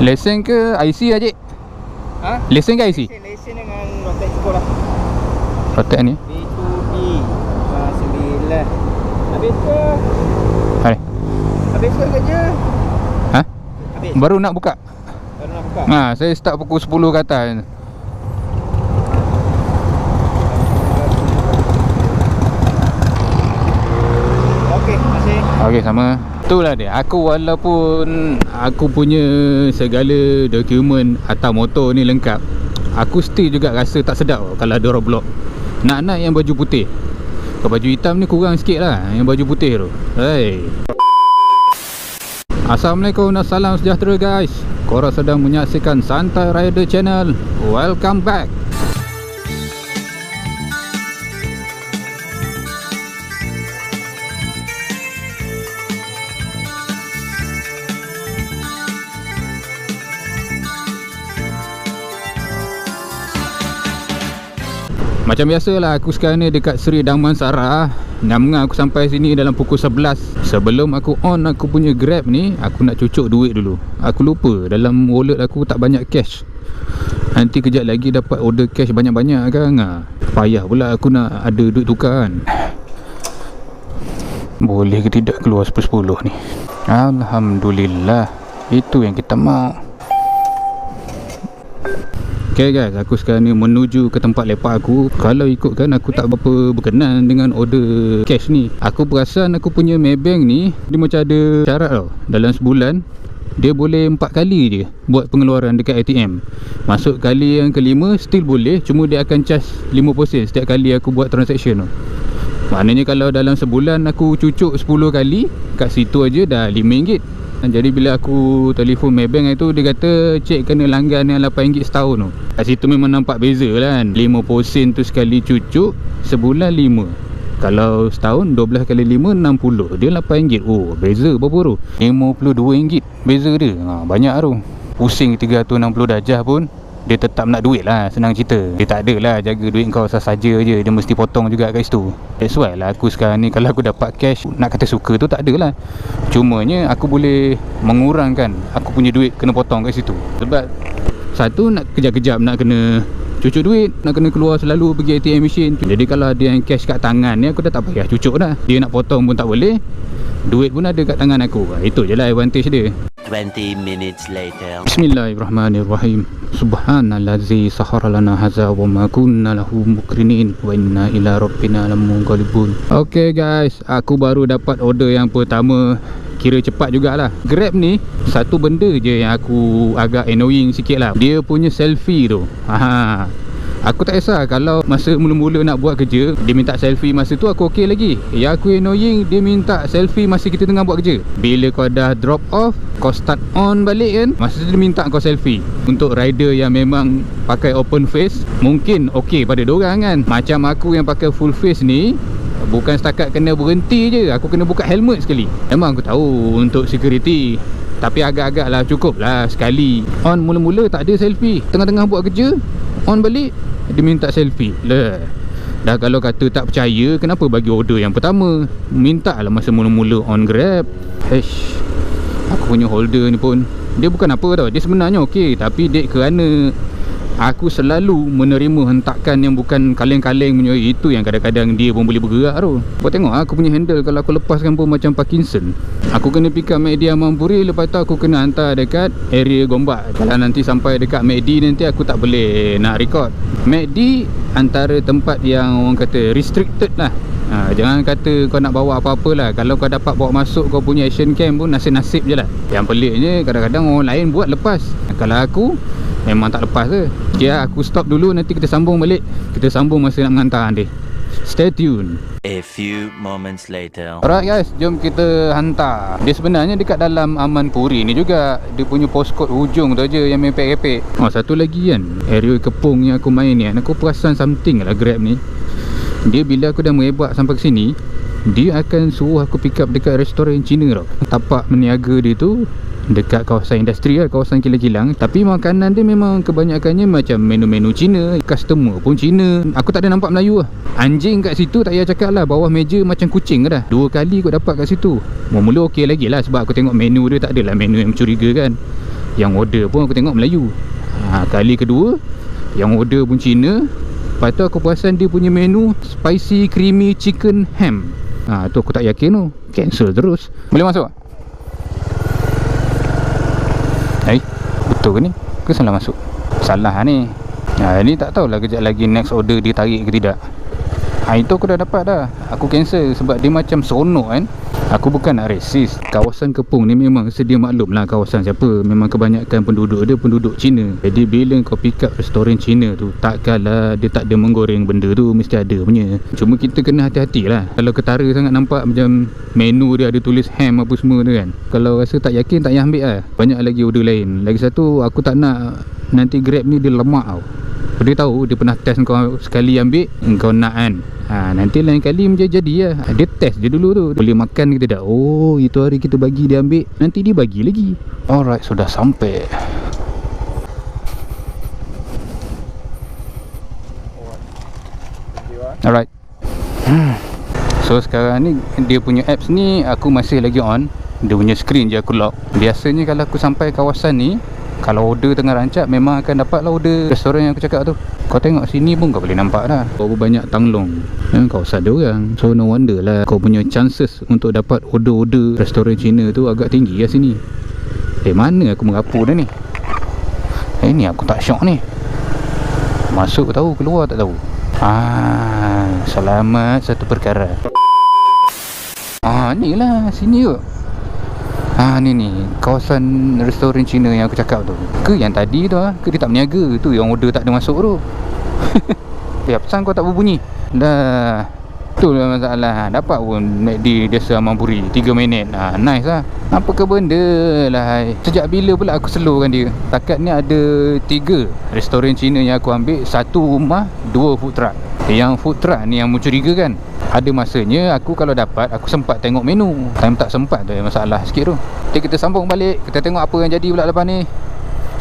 Lesen ke IC lah cik? Ha? Lesen ke IC? Lesen dengan rotek cukup lah. Rotek ni B2B 9. Habis ke? Hai. Habis ke kerja? Ha? Habis. Baru nak buka. Baru nak buka. Saya start pukul 10 ke atas. Okey, terima kasih. Okey, sama. Itulah dia. Aku walaupun aku punya segala dokumen atas motor ni lengkap, aku still juga rasa tak sedap kalau ada roadblock. Nak yang baju putih. Kalau baju hitam ni kurang sikit lah, yang baju putih tu. Hey. Assalamualaikum dan salam sejahtera guys. Korang sedang menyaksikan Santai Rider Channel. Welcome back. Macam biasalah, aku sekarang ni dekat Seri Damansara. Nama aku sampai sini dalam pukul 11. Sebelum aku on aku punya Grab ni, aku nak cucuk duit dulu. Aku lupa dalam wallet aku tak banyak cash. Nanti kejap lagi dapat order cash banyak-banyak kan. Payah pula aku nak ada duit tukar kan. Boleh ke tidak keluar 10-10 ni? Alhamdulillah. Itu yang kita mau. Okay guys, aku sekarang ni menuju ke tempat lepak aku. Kalau ikutkan aku tak berapa berkenan dengan order cash ni. Aku perasan aku punya Maybank ni dia macam ada syarat tau. Dalam sebulan dia boleh 4 kali je buat pengeluaran dekat ATM. Masuk kali yang kelima still boleh, cuma dia akan charge 5% setiap kali aku buat transaction tu. Maknanya kalau dalam sebulan aku cucuk 10 kali, kat situ aja dah RM5. Jadi bila aku telefon Maybank itu, dia kata cik kena langgan yang RM8 setahun tu. Kat situ memang nampak beza lah kan. 5% tu sekali cucuk, sebulan 5. Kalau setahun 12 kali 5 60. Dia RM8. Oh, beza berapa tu? RM52 beza dia. Banyak tu. Pusing 360 darjah pun dia tetap nak duit lah, senang cerita. Dia tak ada lah jaga duit kau saja je. Dia mesti potong juga kat situ. That's why lah aku sekarang ni kalau aku dapat cash, nak kata suka tu tak ada lah. Cumanya aku boleh mengurangkan aku punya duit kena potong kat situ. Sebab satu, nak kejap-kejap nak kena cucuk duit, nak kena keluar selalu pergi ATM machine. Jadi kalau ada yang cash kat tangan ni, aku dah tak payah cucuk dah. Dia nak potong pun tak boleh, duit pun ada kat tangan aku. Itu je lah advantage dia. 20 minutes later. Bismillahirrahmanirrahim. Subhanallazi sahara lana hadza wa ma kunna lahu muqrinin wa inna ila rabbina lamunqalibun. Okay guys, aku baru dapat order yang pertama. Kira cepat jugalah. Grab ni satu benda je yang aku agak annoying sikit lah. Dia punya selfie tu. Aku tak kisah kalau masa mula-mula nak buat kerja dia minta selfie masa tu, aku okey lagi. Yang aku annoying, dia minta selfie masa kita tengah buat kerja. Bila kau dah drop off, kau start on balik kan, masa tu dia minta kau selfie. Untuk rider yang memang pakai open face, mungkin okey pada diorang kan. Macam aku yang pakai full face ni, bukan setakat kena berhenti je, aku kena buka helmet sekali. Memang aku tahu untuk security, tapi agak-agak lah cukup lah sekali. On mula-mula tak ada selfie. Tengah-tengah buat kerja, on balik dia minta selfie lah. Dah kalau kata tak percaya, kenapa bagi order yang pertama? Minta lah masa mula-mula on Grab. Aku punya holder ni pun, dia bukan apa tau, dia sebenarnya okey, tapi dek kerana aku selalu menerima hentakan yang bukan kaleng-kaleng punya, itu yang kadang-kadang dia pun boleh bergerak tu. Kau tengok aku punya handle, kalau aku lepaskan pun macam Parkinson. Aku kena pick up MACD Amampuri, lepas tu aku kena hantar dekat area Gombak. Kalau nanti sampai dekat MACD nanti aku tak boleh nak record. MACD antara tempat yang orang kata restricted lah. Jangan kata kau nak bawa apa-apa lah. Kalau kau dapat bawa masuk kau punya action cam pun nasib-nasib je lah. Yang peliknya kadang-kadang orang lain buat lepas. Kalau aku memang tak lepas ke. Okay, aku stop dulu, nanti kita sambung balik. Kita sambung masa nak menghantar nanti. Stay tune. A few moments later. Alright guys, jom kita hantar. Dia sebenarnya dekat dalam Amanpuri ni juga. Dia punya postcode hujung tu je yang mepek-mepek. Satu lagi kan, area Kepong yang aku main ni kan, aku perasan something lah Grab ni. Dia bila aku dah merebak sampai ke sini, dia akan suruh aku pick up dekat restoran Cina tau. Tapak meniaga dia tu dekat kawasan industri lah, kawasan kilang-kilang. Tapi makanan dia memang kebanyakannya macam menu-menu Cina. Customer pun Cina. Aku tak ada nampak Melayu lah. Anjing kat situ tak payah cakap lah, bawah meja macam kucing dah. 2 kali aku dapat kat situ. Mula-mula okey lagi lah, sebab aku tengok menu dia tak adalah menu yang mencurigakan. Yang order pun aku tengok Melayu. Kali kedua yang order pun Cina. Lepas tu aku perasan dia punya menu spicy creamy chicken ham. Tu aku tak yakin tu. Cancel terus. Boleh masuk? Betul ke ni? Ke salah masuk? Salah ni. Ni tak tahulah kejap lagi next order dia tarik ke tidak. Itu aku dah dapat dah. Aku cancel sebab dia macam seronok kan. Aku bukan nak resist. Kawasan Kepung ni memang sedia maklum lah kawasan siapa. Memang kebanyakan penduduk dia penduduk Cina. Jadi bila kau pick up restoran Cina tu, takkanlah dia tak ada menggoreng benda tu. Mesti ada punya. Cuma kita kena hati-hati lah. Kalau ketara sangat nampak macam menu dia ada tulis ham apa semua tu kan. Kalau rasa tak yakin tak payah ambil lah. Banyak lagi order lain. Lagi satu, aku tak nak nanti Grab ni dia lemak tau. Dia tahu dia pernah test kau sekali ambil, kau nak kan. Nanti lain kali menjadi lah. Dia test je dulu tu, boleh makan ke tidak. Oh, itu hari kita bagi dia ambil, nanti dia bagi lagi. Alright, sudah sampai. Alright. So sekarang ni dia punya apps ni aku masih lagi on. Dia punya screen je aku lock. Biasanya kalau aku sampai kawasan ni, kalau order tengah rancak, memang akan dapat lah order restoran yang aku cakap tu. Kau tengok sini pun kau boleh nampak dah. Berapa banyak tanglong kawasan dia orang. So no wonder lah kau punya chances untuk dapat order-order restoran Cina tu agak tinggi lah sini. Mana aku merapu dah ni. Ni aku tak syok ni. Masuk tahu, keluar tak tahu. Selamat satu perkara. Ni lah, sini kot. Ni kawasan restoran Cina yang aku cakap tu. Ke yang tadi tu ke dia tak berniaga tu, yang order tak ada masuk tu. Apasal kau tak berbunyi? Dah. Tu lah masalah. Dapat pun McD Desa Amangpuri 3 minit. Nice lah. Apa ke benda lah. Sejak bila pula aku slowkan dia. Takat ni ada 3 restoran Cina yang aku ambil. 1 rumah, 2 food truck. Yang food truck ni yang mencurigakan. Ada masanya aku kalau dapat, aku sempat tengok menu. Time tak sempat tu masalah sikit tu. Nanti kita sambung balik. Kita tengok apa yang jadi pula lepas ni.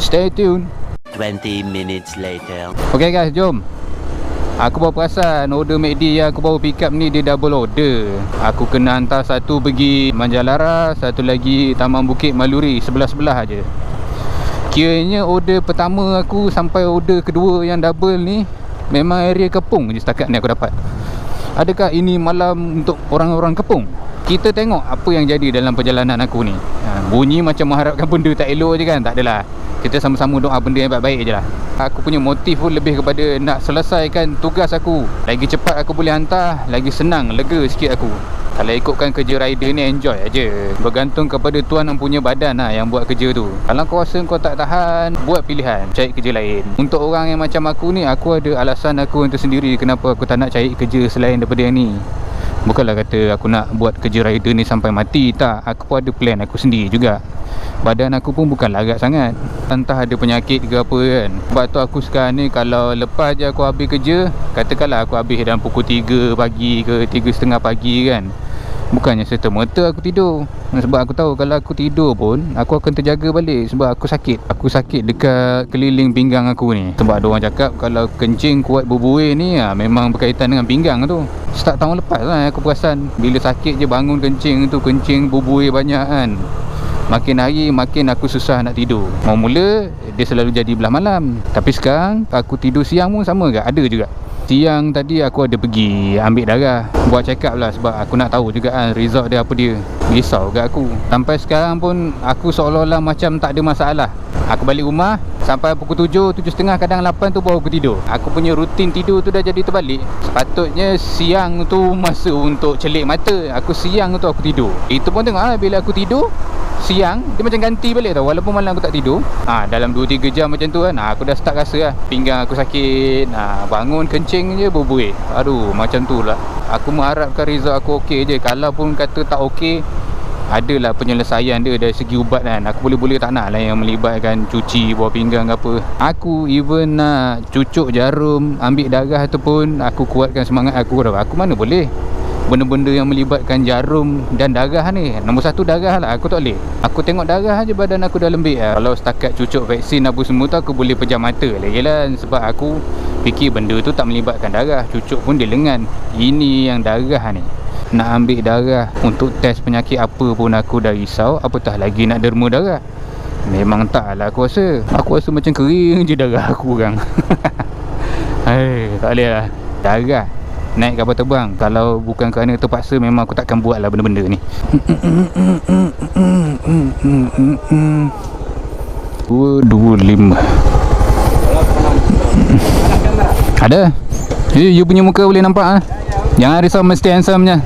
Stay tune. 20 minutes later. Okay guys, jom. Aku baru perasan order McD yang aku baru pick up ni dia double order. Aku kena hantar satu pergi Manjalara, satu lagi Taman Bukit Maluri, sebelah-sebelah aja. Kiranya order pertama aku sampai order kedua yang double ni memang area Kepung je setakat ni aku dapat. Adakah ini malam untuk orang-orang Kepung? Kita tengok apa yang jadi dalam perjalanan aku ni. Bunyi macam mengharapkan benda tak elok je kan? Tak adalah. Kita sama-sama doa benda yang baik-baik je lah. Aku punya motif pun lebih kepada nak selesaikan tugas aku. Lagi cepat aku boleh hantar, lagi senang, lega sikit aku. Kalau ikutkan kerja rider ni enjoy aja. Bergantung kepada tuan yang punya badan lah yang buat kerja tu. Kalau kau rasa kau tak tahan, buat pilihan, cari kerja lain. Untuk orang yang macam aku ni, aku ada alasan aku untuk sendiri kenapa aku tak nak cari kerja selain daripada yang ni. Bukanlah kata aku nak buat kerja rider ni sampai mati, tak. Aku pun ada plan aku sendiri juga. Badan aku pun bukan larat sangat. Entah ada penyakit ke apa kan. Sebab tu aku sekarang ni kalau lepas je aku habis kerja, katakanlah aku habis dalam pukul 3 pagi ke 3.30 pagi kan, bukannya serta-merta aku tidur. Sebab aku tahu kalau aku tidur pun aku akan terjaga balik. Sebab aku sakit. Aku sakit dekat keliling pinggang aku ni. Sebab ada orang cakap kalau kencing kuat berbuih ni memang berkaitan dengan pinggang tu. Start tahun lepas lah aku perasan, bila sakit je bangun kencing tu, kencing berbuih banyak kan. Makin hari makin aku susah nak tidur. Mula-mula dia selalu jadi belah malam. Tapi sekarang aku tidur siang pun sama ke? Ada juga. Siang tadi aku ada pergi ambil darah, buat check up lah. Sebab aku nak tahu juga kan result dia apa dia. Risau kat aku. Sampai sekarang pun aku seolah-olah macam tak ada masalah. Aku balik rumah sampai pukul 7, 7.30, kadang 8 tu baru aku tidur. Aku punya rutin tidur tu dah jadi terbalik. Sepatutnya siang tu masa untuk celik mata. Aku siang tu aku tidur. Itu pun tengok lah, bila aku tidur siang dia macam ganti balik tau. Walaupun malam aku tak tidur, dalam 2-3 jam macam tu kan, aku dah start rasa lah pinggang aku sakit. Bangun kencing je berbuih. Aduh, macam tu lah. Aku mengharapkan result aku okey je. Kalau pun kata tak okey, adalah penyelesaian dia dari segi ubat kan. Aku boleh tak nak lah yang melibatkan cuci bawah pinggang ke apa. Aku even nak cucuk jarum, ambil darah ataupun aku kuatkan semangat aku. Aku mana boleh benda-benda yang melibatkan jarum dan darah ni. Nombor 1 darah lah, aku tak boleh. Aku tengok darah je badan aku dah lembik lah. Kalau setakat cucuk vaksin apa semua tu, aku boleh pejam mata lagi lah. Sebab aku fikir benda tu tak melibatkan darah. Cucuk pun dia lengan. Ini yang darah ni. Nak ambil darah untuk test penyakit apa pun aku dah risau, apatah lagi nak derma darah. Memang tak lah aku rasa. Aku rasa macam kering je darah aku orang. Tak boleh lah. Darah naik kapal terbang. Kalau bukan kerana terpaksa, memang aku takkan buat lah benda-benda ni. 225. Ada. You punya muka boleh nampak ah. Jangan risau, mesti handsome-nya.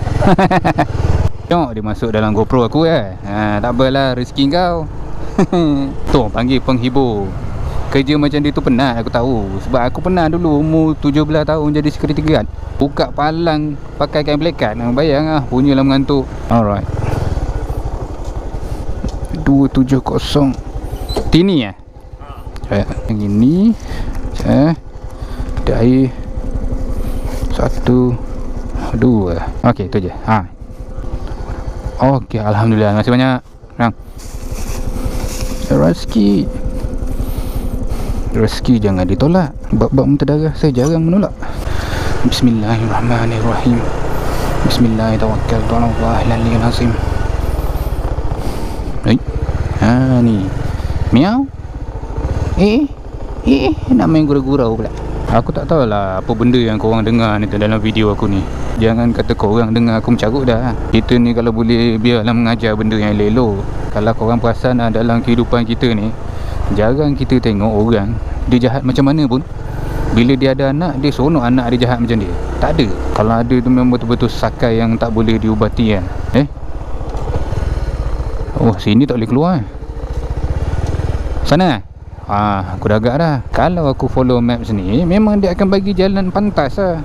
Tengok dia masuk dalam GoPro aku tak apalah, rezeki kau. Tu panggil penghibur. Kerja macam dia tu penat, aku tahu. Sebab aku pernah dulu umur 17 tahun jadi security guard. Buka palang pakai kain plekat. Bayang lah, punyalah mengantuk. Alright. 270 Tini yang ini ada air 1 2. Okey, tu je. Okey, alhamdulillah. Terima kasih banyak. Rezeki jangan ditolak. Bab-bab menterdarah saya jarang menolak. Bismillahirrahmanirrahim. Bismillahirrahmanirrahim. Ni miau. Nak main gurau-gurau pula. Aku tak tahulah apa benda yang korang dengar ni dalam video aku ni. Jangan kata korang dengar aku mencarut dah. Kita ni kalau boleh biarlah mengajar benda yang elok. Kalau korang perasan dalam kehidupan kita ni, jarang kita tengok orang dia jahat macam mana pun. Bila dia ada anak, dia seronok anak dia jahat macam dia. Tak ada. Kalau ada tu memang betul-betul sakai yang tak boleh diubati kan. Oh, sini tak boleh keluar. Sana aku dah agak dah. Kalau aku follow maps ni, memang dia akan bagi jalan pantas lah.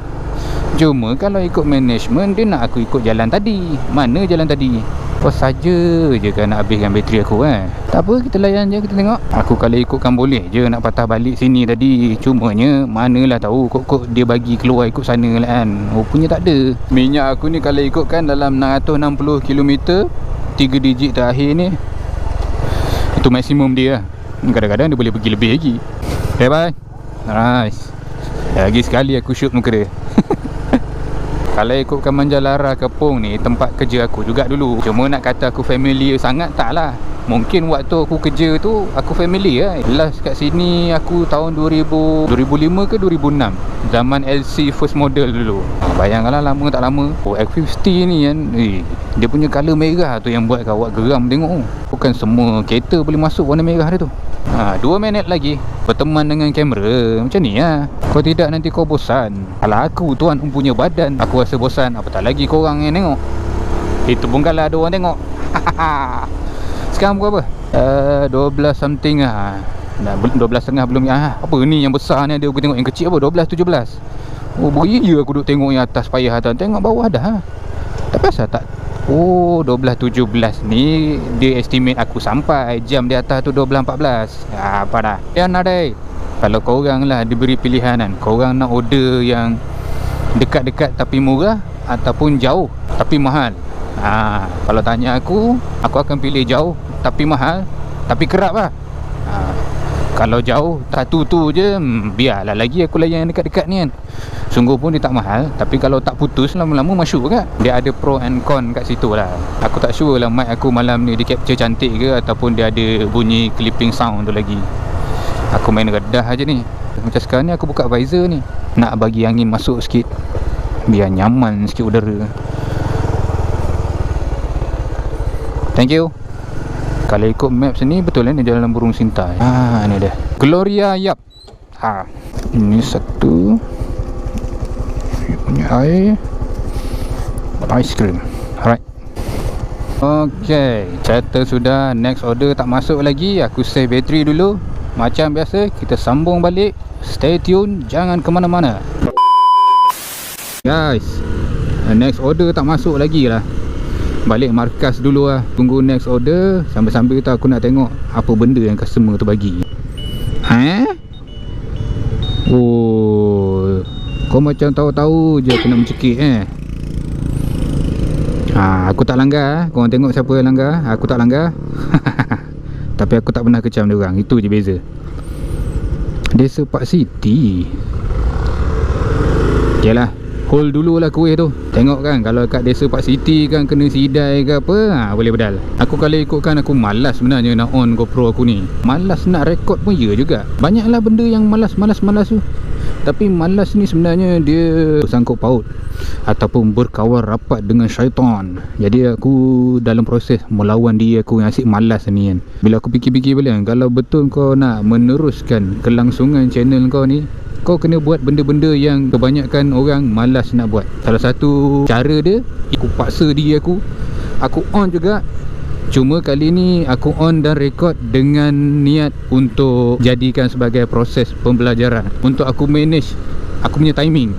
Cuma kalau ikut management, dia nak aku ikut jalan tadi. Mana jalan tadi? Apa saja je kan nak habiskan bateri aku Tak apa, kita layan je, kita tengok. Aku kalau ikutkan boleh je nak patah balik sini tadi. Cumanya manalah tahu kok dia bagi keluar ikut sana lah kan. Rupanya tak ada. Minyak aku ni kalau ikutkan dalam 660 km 3 digit terakhir ni, itu maksimum dia lah. Kadang-kadang dia boleh pergi lebih lagi. Okay, bye. Nice. Lagi sekali aku shoot muka dia. Kalau ikutkan Manjalara Kepong ni, tempat kerja aku juga dulu. Cuma nak kata aku familiar sangat, tak lah. Mungkin waktu aku kerja tu, aku familiar lah. Last kat sini aku tahun 2005 ke 2006. Zaman LC first model dulu. Bayangkanlah lama tak lama. X50 ni kan, dia punya colour merah tu yang buat kau geram tengok. Bukan semua kereta boleh masuk warna merah dia tu. 2 minit lagi berteman dengan kamera. Macam ni lah. Kalau tidak nanti kau bosan. Kalau aku tuan punya badan, aku rasa bosan. Apatah lagi korang yang tengok. Itu pun kalau ada orang tengok. Sekarang pukul apa? 12 something lah. 12.30 belum. Apa ni yang besar ni ada. Aku tengok yang kecil apa? 12.17. Oh, beria aku duduk tengok yang atas payah atas. Tengok bawah dah. Tapi asal tak. Oh, 12.17 ni dia estimate aku sampai. Jam di atas tu 12.14. Apa dah. Yang ada. Kalau korang lah diberi pilihan kan, korang nak order yang dekat-dekat tapi murah ataupun jauh tapi mahal. Kalau tanya aku akan pilih jauh tapi mahal tapi kerap lah. Kalau jauh satu tu je, biarlah lagi aku layan yang dekat-dekat ni kan. Sungguh pun dia tak mahal, tapi kalau tak putus lama-lama masyuk kan. Dia ada pro and con kat situ lah. Aku tak sure lah mic aku malam ni dia capture cantik ke, ataupun dia ada bunyi clipping sound tu lagi. Aku main redah aja ni. Macam sekarang ni aku buka visor ni, nak bagi angin masuk sikit, biar nyaman sikit udara. Thank you. Kalau ikut maps ni betul ni Jalan Burung Sintai. Ni dia Gloria Yap. Ini satu punya air ice cream. Alright. Okay, settle sudah. Next order tak masuk lagi. Aku save bateri dulu. Macam biasa, kita sambung balik. Stay tune, jangan ke mana-mana. Guys, next order tak masuk lagi lah. Balik markas dulu lah. Tunggu next order. Sambil-sambil tu aku nak tengok apa benda yang customer tu bagi. Oh, kau macam tahu-tahu je kena mencekik aku tak langgar. Korang tengok siapa yang langgar. Aku tak langgar. Tapi aku tak pernah kecam dia orang. Itu je beza. Desa Park City. Okay lah, hold dululah kuih tu. Tengok kan, kalau kat desa Park City kan kena sidai ke apa, boleh bedal. Aku kalau ikutkan, aku malas sebenarnya nak on GoPro aku ni. Malas nak rekod pun ya juga. Banyaklah benda yang malas tu. Tapi malas ni sebenarnya dia sangkut paut ataupun berkawan rapat dengan syaitan. Jadi aku dalam proses melawan diri aku yang asyik malas ni kan. Bila aku fikir-fikir balik kan, kalau betul kau nak meneruskan kelangsungan channel kau ni, kau kena buat benda-benda yang kebanyakan orang malas nak buat. Salah satu cara dia, aku paksa diri aku on juga. Cuma kali ni aku on dan record dengan niat untuk jadikan sebagai proses pembelajaran, untuk aku manage aku punya timing.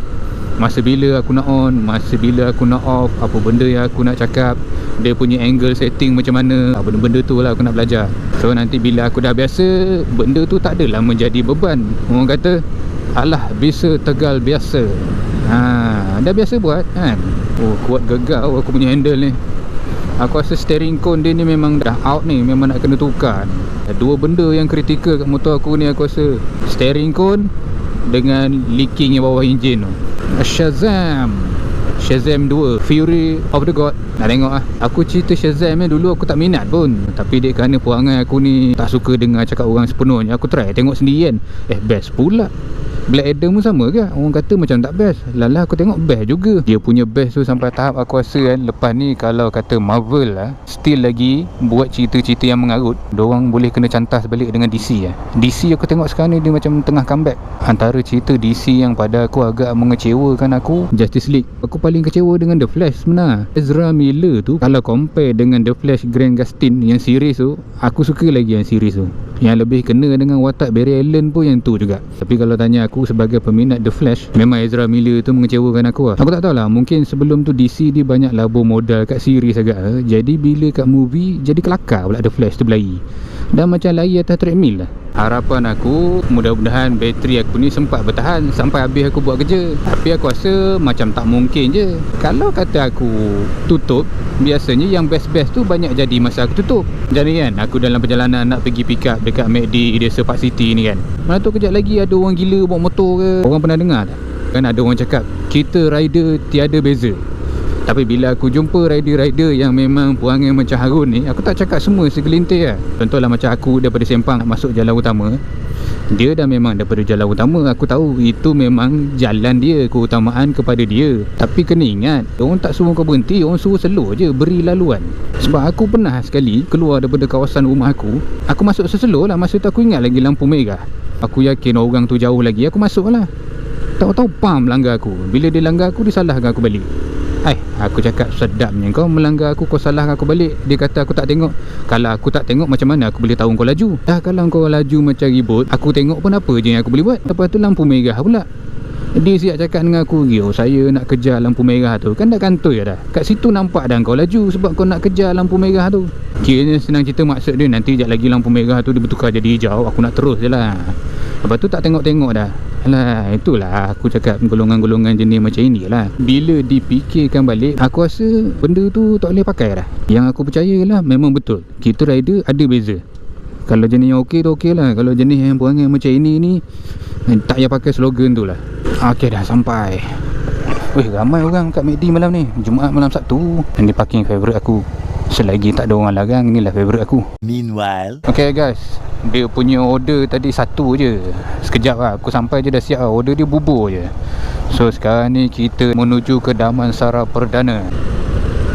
Masa bila aku nak on, masa bila aku nak off, apa benda yang aku nak cakap, dia punya angle setting macam mana, benda-benda tu lah aku nak belajar. So nanti bila aku dah biasa, benda tu tak adalah menjadi beban. Orang kata, alah bisa tegal biasa. Dah biasa buat kan. Oh, kuat gegar aku punya handle ni. Aku rasa steering cone dia ni memang dah out ni, memang nak kena tukar. Dua benda yang kritikal kat motor aku ni, aku rasa steering cone dengan leaking yang bawah enjin tu. Shazam 2, Fury of the God. Nak tengok lah. Aku cerita Shazam ni dulu aku tak minat pun, tapi dia kerana perangai aku ni tak suka dengar cakap orang sepenuhnya, aku try tengok sendiri kan. Best pula. Black Adam pun sama ke? Orang kata macam tak best. Lala aku tengok best juga. Dia punya best tu sampai tahap aku rasa kan, lepas ni kalau kata Marvel lah still lagi buat cerita-cerita yang mengarut, diorang boleh kena cantas balik dengan DC lah. DC aku tengok sekarang ni dia macam tengah comeback. Antara cerita DC yang pada aku agak mengecewakan aku, Justice League. Aku paling kecewa dengan The Flash sebenarnya. Ezra Miller tu, kalau compare dengan The Flash Grant Gustin yang series tu, aku suka lagi yang series tu. Yang lebih kena dengan watak Barry Allen pun yang tu juga. Tapi kalau tanya aku sebagai peminat The Flash, memang Ezra Miller tu mengecewakan aku lah. Aku tak tahulah, mungkin sebelum tu DC dia banyak labur modal kat series agak. Jadi bila kat movie, jadi kelakar pula The Flash tu berlari. Dan macam lari atas treadmill lah. Harapan aku, mudah-mudahan bateri aku ni sempat bertahan sampai habis aku buat kerja. Tapi aku rasa macam tak mungkin je. Kalau kata aku tutup, biasanya yang best-best tu banyak jadi masa aku tutup. Jadi kan, aku dalam perjalanan nak pergi pick up dekat McD desa Park City ni kan, mana tu kejap lagi ada orang gila bawa motor ke. Orang pernah dengar tak? Kan ada orang cakap, kita rider tiada beza. Tapi bila aku jumpa rider-rider yang memang perangai macam Harun ni, aku tak cakap semua segelintir lah. Contohlah macam aku daripada Sempang nak masuk jalan utama, dia dah memang daripada jalan utama, aku tahu itu memang jalan dia, keutamaan kepada dia. Tapi kena ingat, orang tak suruh kau berhenti, orang suruh slow je, beri laluan. Sebab aku pernah sekali keluar daripada kawasan rumah aku masuk seslow lah. Masa tu aku ingat lagi lampu merah. Aku yakin orang tu jauh lagi, aku masuk lah. Tahu-tahu pam langgar aku. Bila dia langgar aku, dia salahkan aku balik. Aku cakap sedapnya kau melanggar aku, kau salahkan aku balik. Dia kata aku tak tengok. Kalau aku tak tengok, macam mana aku boleh tahu kau laju? Kalau kau laju macam ribut, aku tengok pun apa je yang aku boleh buat. Lepas tu lampu merah pula. Dia siap cakap dengan aku, yo saya nak kejar lampu merah tu. Kan dah kantoi dah. Kat situ nampak dah kau laju sebab kau nak kejar lampu merah tu. Kiranya senang cerita, maksud dia nanti sekejap lagi lampu merah tu dia bertukar jadi hijau, aku nak terus je lah. Lepas tu tak tengok-tengok dah. Alah, itulah aku cakap golongan-golongan jenis macam ni lah. Bila dipikirkan balik, aku rasa benda tu tak boleh pakai dah. Yang aku percaya lah, memang betul kita rider ada beza. Kalau jenis yang okey tu okey lah. Kalau jenis yang perangai macam ini ni, tak payah pakai slogan tu lah. Okey, dah sampai. Weh, ramai orang kat McD malam ni, Jumaat malam Sabtu. Ini parking favourite aku. Selagi tak ada orang larang, inilah favourite aku. Meanwhile, okay guys, dia punya order tadi satu je. Sekejap lah, aku sampai je dah siap lah. Order dia bubur je. So sekarang ni kita menuju ke Damansara Perdana.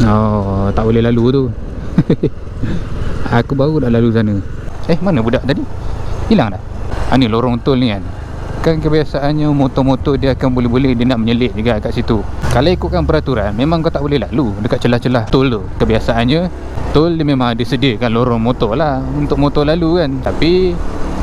Oh, tak boleh lalu tu. Aku baru dah lalu sana. Mana budak tadi? Hilang dah. Ni lorong tol ni kan. Kan kebiasaannya motor-motor dia akan boleh-boleh dia nak menyelit juga kat situ. Kalau ikutkan peraturan, memang kau tak boleh lalu dekat celah-celah tol tu. Kebiasaannya tol dia memang ada sediakan lorong motor lah untuk motor lalu kan. Tapi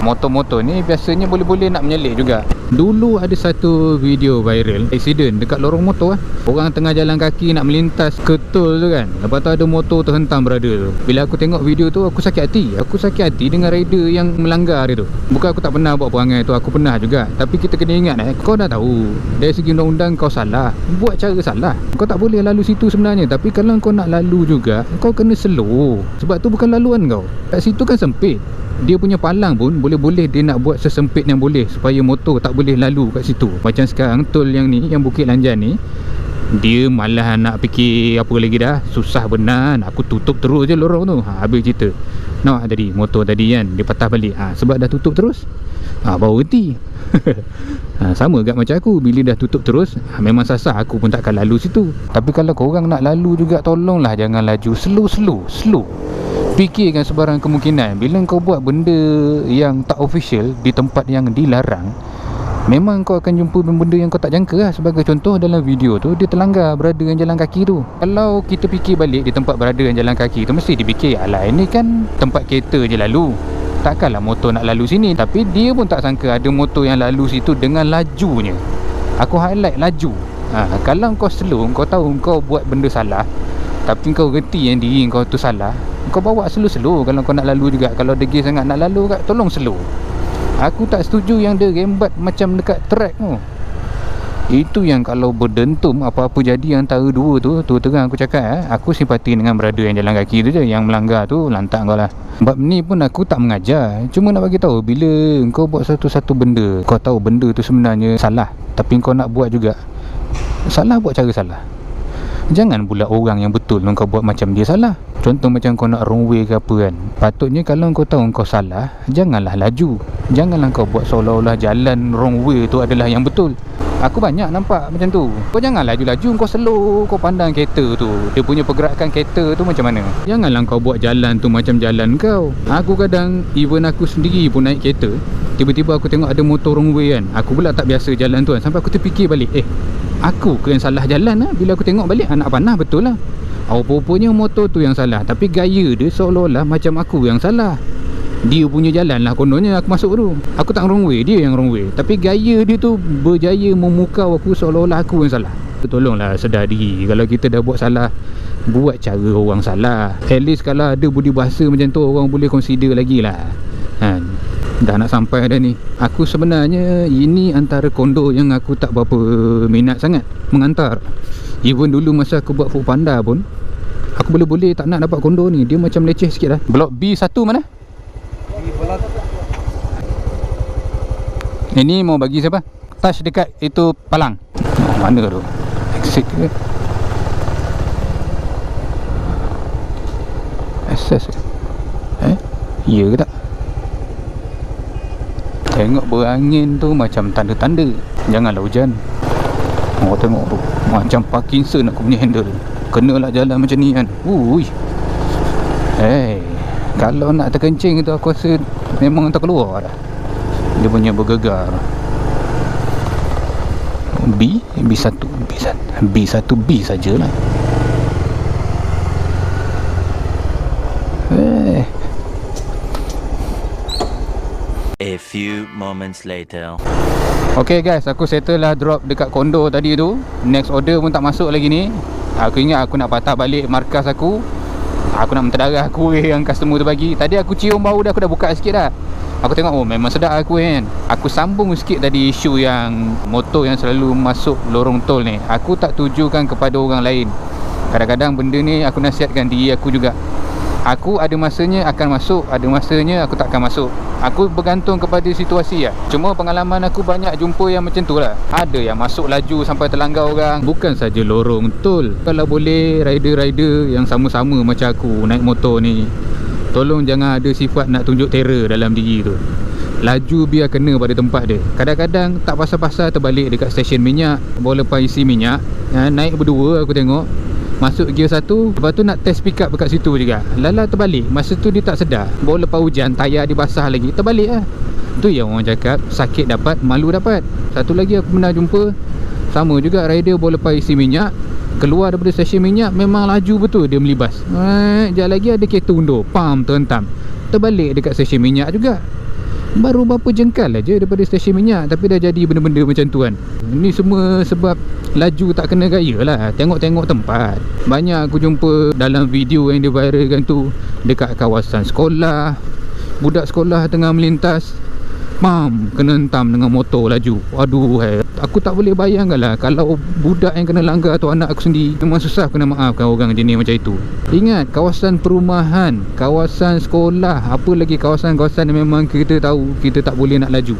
motor-motor ni biasanya boleh-boleh nak menyelit juga. Dulu ada satu video viral accident dekat lorong motor lah. Orang tengah jalan kaki nak melintas ke tol tu kan, lepas tu ada motor terhentam berada tu. Bila aku tengok video tu, aku sakit hati. Aku sakit hati dengan rider yang melanggar dia tu. Bukan aku tak pernah buat perangai tu, aku pernah juga. Tapi kita kena ingat kau dah tahu dari segi undang-undang kau salah, buat cara salah. Kau tak boleh lalu situ sebenarnya. Tapi kalau kau nak lalu juga, kau kena slow. Sebab tu bukan laluan kau. Kat situ kan sempit. Dia punya palang pun boleh seboleh-boleh dia nak buat sesempit yang boleh supaya motor tak boleh lalu kat situ. Macam sekarang tol yang ni, yang Bukit Lanjan ni, dia malah nak fikir apa lagi dah. Susah benar, aku tutup terus je lorong tu. Habis cerita. Nampak tadi motor tadi kan, dia patah balik. Sebab dah tutup terus, baru berhenti. Sama kat macam aku, bila dah tutup terus, memang sasar aku pun takkan lalu situ. Tapi kalau korang nak lalu juga, tolonglah jangan laju slow. Fikirkan sebarang kemungkinan. Bila kau buat benda yang tak official di tempat yang dilarang, memang kau akan jumpa benda yang kau tak jangka lah. Sebagai contoh, dalam video tu dia terlanggar berada yang jalan kaki tu. Kalau kita fikir balik di tempat berada yang jalan kaki tu, mesti dipikir, alah ini kan tempat kereta je lalu, takkanlah motor nak lalu sini. Tapi dia pun tak sangka ada motor yang lalu situ dengan lajunya. Aku highlight laju. Kalau kau slow, kau tahu kau buat benda salah, tapi kau reti yang diri kau tu salah, kau bawa slow. Kalau kau nak lalu juga, kalau degil sangat nak lalu kat, tolong slow. Aku tak setuju yang dia rembat macam dekat track tu. Itu yang kalau berdentum, apa-apa jadi antara dua tu, terang aku cakap, aku simpati dengan berada yang jalan kaki tu je. Yang melanggar tu lantak kau lah. Sebab ni pun aku tak mengajar, cuma nak bagi tahu, bila kau buat satu-satu benda, kau tahu benda tu sebenarnya salah, tapi kau nak buat juga salah, buat cara salah. Jangan pula orang yang betul kau buat macam dia salah. Contoh macam kau nak wrong way ke apa kan, patutnya kalau kau tahu kau salah, janganlah laju. Janganlah kau buat seolah-olah jalan wrong way tu adalah yang betul. Aku banyak nampak macam tu. Kau jangan laju-laju, kau slow. Kau pandang kereta tu, dia punya pergerakan kereta tu macam mana. Janganlah kau buat jalan tu macam jalan kau. Aku kadang, even aku sendiri pun naik kereta, tiba-tiba aku tengok ada motor wrong way kan, aku pula tak biasa jalan tu kan. Sampai aku terfikir balik, aku ke yang salah jalan lah. Bila aku tengok balik, anak panah betul lah. Rupanya motor tu yang salah, tapi gaya dia seolah-olah macam aku yang salah. Dia punya jalan lah kononnya aku masuk tu. Aku tak wrong way, dia yang wrong way. Tapi gaya dia tu berjaya memukau aku seolah-olah aku yang salah. Tolonglah sedar diri. Kalau kita dah buat salah, buat cara orang salah. At least kalau ada budi bahasa macam tu, orang boleh consider lagi lah. Dah nak sampai dah ni. Aku sebenarnya ini antara kondo yang aku tak berapa minat sangat mengantar. Even dulu masa aku buat Foodpanda pun, aku boleh-boleh tak nak dapat kondo ni. Dia macam leceh sikit lah. Blok B1 mana? Ini mau bagi siapa? Touch dekat itu palang. Mana tu? Exit ke? Access ke? Ya ke tak? Tengok berangin tu macam tanda-tanda janganlah hujan. Tengok tu macam Parkinson aku punya handle. Kenalah jalan macam ni kan. Kalau nak terkencing tu, aku rasa memang terkeluar dah. Dia punya bergegar. B1B sajalah. A few moments later. Okay guys, aku settle lah drop dekat kondo tadi tu. Next order pun tak masuk lagi ni. Aku ingat aku nak patah balik markas aku. Aku nak menterdarah kuih yang customer tu bagi. Tadi aku cium bau dah, aku dah buka sikit dah. Aku tengok, memang sedap aku kan. Aku sambung sikit tadi isu yang motor yang selalu masuk lorong tol ni. Aku tak tujukan kepada orang lain. Kadang-kadang benda ni aku nasihatkan diri aku juga. Aku ada masanya akan masuk, ada masanya aku tak akan masuk. Aku bergantung kepada situasi lah. Cuma pengalaman aku banyak jumpa yang macam tu lah. Ada yang masuk laju sampai terlanggar orang. Bukan saja lorong tol. Kalau boleh, rider-rider yang sama-sama macam aku naik motor ni, tolong jangan ada sifat nak tunjuk terror dalam diri tu. Laju biar kena pada tempat dia. Kadang-kadang tak pasal-pasal terbalik dekat stesen minyak, bawa lepas isi minyak, naik berdua aku tengok, masuk gear 1, lepas tu nak test pick up dekat situ juga. Lala terbalik. Masa tu dia tak sedar, bawa lepas hujan, tayar dia basah lagi, terbalik lah. Tu yang orang cakap, sakit dapat, malu dapat. Satu lagi aku pernah jumpa, sama juga rider bawa lepas isi minyak, keluar daripada stesen minyak, memang laju betul dia melibas. Sekejap lagi ada kereta undur, pam, terhentam, terbalik dekat stesen minyak juga. Baru berapa jengkal aja daripada stesen minyak, tapi dah jadi benda-benda macam tu kan. Ini semua sebab laju tak kena gaya lah. Tengok-tengok tempat. Banyak aku jumpa dalam video yang dia viralkan tu, dekat kawasan sekolah, budak sekolah tengah melintas, Mam, kena hentam dengan motor laju. Aduh, aku tak boleh bayangkan lah kalau budak yang kena langgar tu anak aku sendiri. Memang susah kena maafkan orang jenis macam itu. Ingat, kawasan perumahan, kawasan sekolah, apa lagi kawasan-kawasan yang memang kita tahu kita tak boleh nak laju.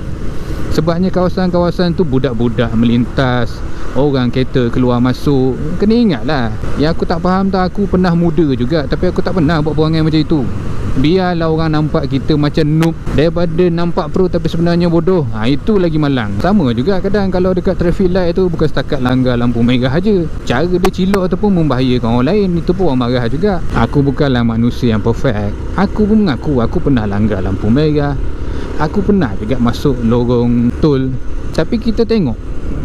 Sebabnya kawasan-kawasan tu budak-budak melintas, orang kereta keluar masuk. Kena ingat lah. Yang aku tak faham tu, aku pernah muda juga, tapi aku tak pernah buat perangai macam itu. Biarlah orang nampak kita macam noob daripada nampak pro tapi sebenarnya bodoh. Itu lagi malang. Sama juga kadang kalau dekat traffic light tu, bukan setakat langgar lampu merah aja, cara dia cilok ataupun membahayakan orang lain, itu pun orang marah juga. Aku bukanlah manusia yang perfect. Aku pun mengaku aku pernah langgar lampu merah, aku pernah juga masuk lorong tol. Tapi kita tengok,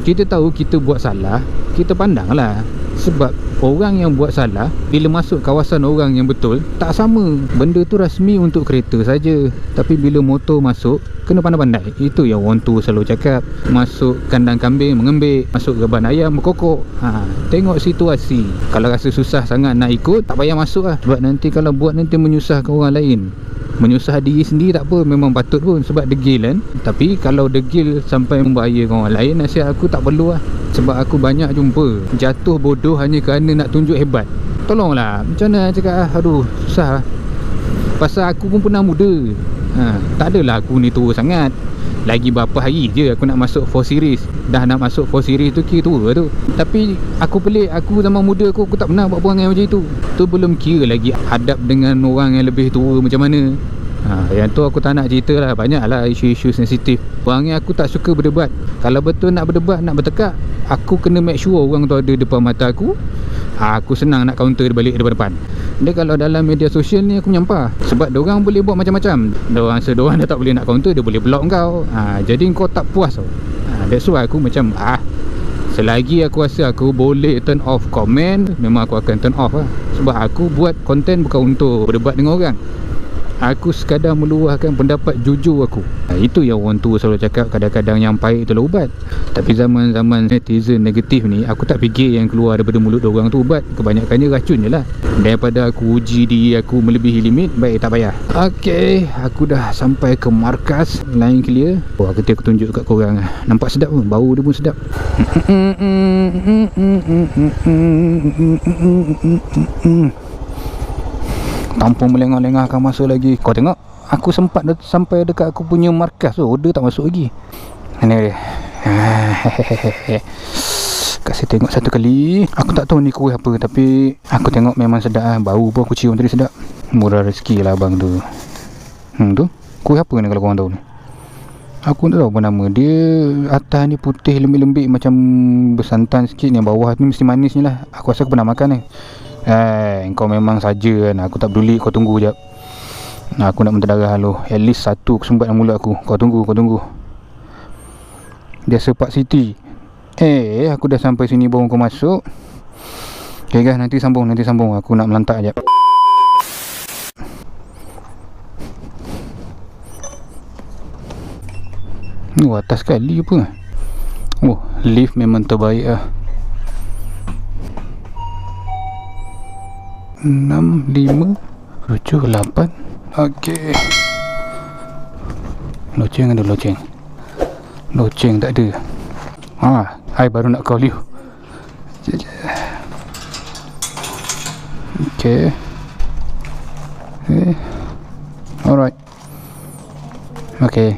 kita tahu kita buat salah, kita pandanglah. Sebab orang yang buat salah bila masuk kawasan orang yang betul tak sama. Benda tu rasmi untuk kereta saja, tapi bila motor masuk kena pandai-pandai. Itu yang orang tu selalu cakap. Masuk kandang kambing mengembik, masuk geban ayam berkokok. Tengok situasi. Kalau rasa susah sangat nak ikut, tak payah masuk lah. Sebab nanti kalau buat nanti menyusahkan orang lain, menyusah diri sendiri tak apa, memang patut pun sebab degil kan. Tapi kalau degil sampai membahayakan orang lain, nasihat aku tak perlu lah. Sebab aku banyak jumpa jatuh bodoh hanya kerana nak tunjuk hebat. Tolonglah, macam mana cakap aduh susah. Pasal aku pun pernah muda. Tak adalah aku ni tua sangat. Lagi berapa hari je aku nak masuk 4 series. Dah nak masuk 4 series tu kira tua tu. Tapi aku pelik, aku zaman muda aku tak pernah buat perangai macam itu. Tu belum kira lagi hadap dengan orang yang lebih tua macam mana. Yang tu aku tak nak cerita lah. Banyak lah isu-isu sensitif. Orangnya aku tak suka berdebat. Kalau betul nak berdebat, nak bertekak, aku kena make sure orang tu ada depan mata aku. Aku senang nak counter dia balik depan-depan. Dia kalau dalam media sosial ni aku menyampah. Sebab diorang boleh buat macam-macam. Diorang dah tak boleh nak counter, dia boleh block kau. Jadi kau tak puas tau. That's why aku macam selagi aku rasa aku boleh turn off komen, memang aku akan turn off lah. Sebab aku buat konten bukan untuk berdebat dengan orang. Aku sekadar meluahkan pendapat jujur aku. Itu yang orang tua selalu cakap, kadang-kadang yang pahit itulah ubat. Tapi zaman-zaman netizen negatif ni, aku tak fikir yang keluar daripada mulut orang tu ubat. Kebanyakannya racun je lah. Daripada aku uji diri aku melebihi limit, baik tak payah. Okay, aku dah sampai ke markas. Line clear. Nanti aku tunjuk kat korang. Nampak sedap pun, bau dia pun sedap. Tampung melengah-lengah akan masuk lagi. Kau tengok, aku sempat sampai dekat aku punya markas tu, order tak masuk lagi. Ini dia. Kasih tengok satu kali. Aku tak tahu ni kuih apa, tapi aku tengok memang sedap. Bau pun aku cium tadi sedap. Murah rezeki lah abang tu. Tu kuih apa ni kalau korang tahu ni? Aku tak tahu apa nama dia. Atas ni putih lembik-lembik macam bersantan sikit. Yang bawah ni mesti manis ni lah. Aku rasa aku pernah makan ni. Kau memang saja kan. Aku tak peduli, kau tunggu jap. Aku nak menterdarah lu. At least satu aku sumbat dalam mulut aku. Kau tunggu. Biasa Pak Siti. Aku dah sampai sini baru kau masuk. Okay guys, nanti sambung. Aku nak melantak jap. Atas sekali apa? Lift memang terbaik lah. 6, 5, 7, 8. Okey. Loceng ada loceng. Loceng tak ada. Hai baru nak call you. Okey. Alright. Okey.